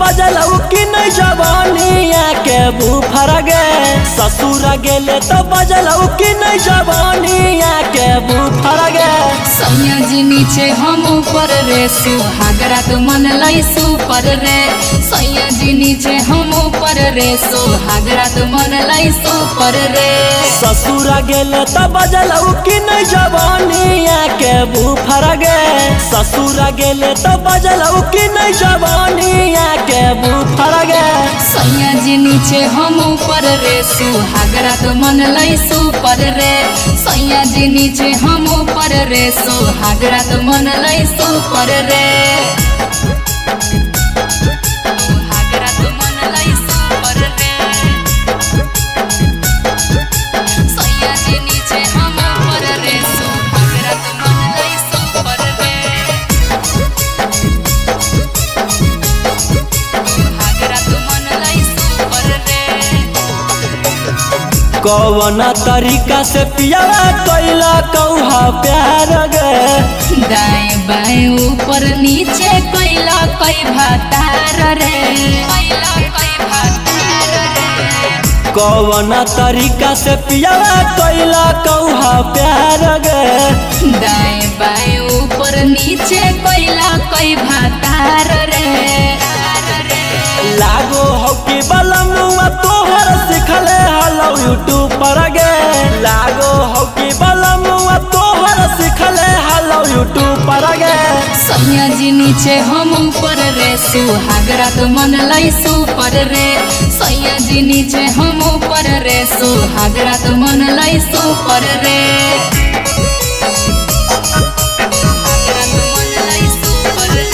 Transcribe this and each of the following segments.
बजलऊ कि नहीं जवानिया के बूफर गे। ससुर गेले तो बजलऊ कि नहीं जवानिया के बूफर गे। सैया जी नीचे हम ऊपर रे सुहागरा तो मन लाई सुपर रे। सैया जी नीचे हम ऊपर रे सुहागरा तो मन लाई सुपर रे। ससुर गेले तो बजलऊ कि नहीं जवानिया के बूफर गे। ससुर गेले तो बजलऊ कि नहीं जवानिया के बूफर गे। सैया जी नीचे हम ऊपर रे सुहागरा तो मन लाई सुपर रे। सैया जी नीचे हम ऊपर रे सुहागरा तो मन लाई सुपर रे। सुहागरा तो मन लाई सुपर रे। सैया जी नीचे हम ऊपर रे सुहागरा तो मन लाई सुपर रे। सुहागरा तो मन लाई सुपर रे। कौन तरीका से पियावा कैला कौहा प्यार गे। दाएं बाएं ऊपर नीचे कैला कई भातार रे। कैला कई भातार रे। कौन तरीका से पियावा कैला कौहा प्यार गे। दाएं बाएं ऊपर नीचे कैला कई भातार रे। लागो हो कि बलमुआ तोहर सिखले हलो यूट्यूब पर गे। लागो हो कि बलमुआ तोहर सिखले हलो यूट्यूब पर गे। सैया जी नीचे हम ऊपर रे सुहागरा तो मन लाई सुपर रे। सैया जी नीचे हम ऊपर रे सुहागरा तो मन लाई सुपर रे। सुहागरा तो मन लाई सुपर रे।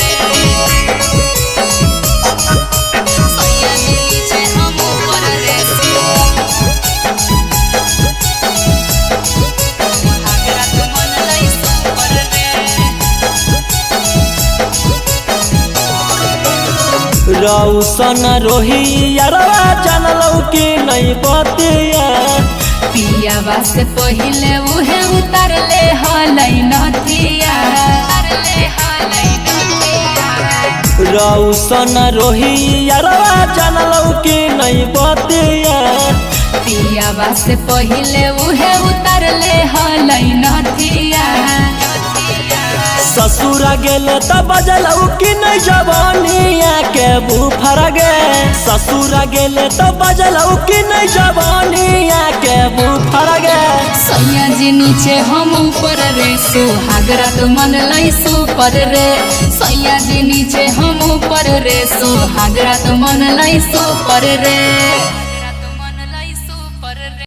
सैया जी नीचे हम ऊपर रे सुहागरा तो मन लाई सुपर रे। रौशन रोहियरवा जानलौ कि नहीं बतिया। पियावा से पहिले उहे उतारले हलै नथिया। उतारले हलै नथिया। रौशन रोहियरवा जानलौ कि नहीं बतिया। पियावा से पहिले उहे उतारले हलै नथिया। ससुर गेले तो बजलऊ कि नहीं जवानिया के बूफर गे। ससुर गेले तो बजलऊ कि नहीं जवानिया के बूफर गे। सैया जी नीचे हम ऊपर रे सुहागरा तो मन लाई सुपर रे। सैया जी नीचे हम ऊपर रे सुहागरा तो मन लाई सुपर रे।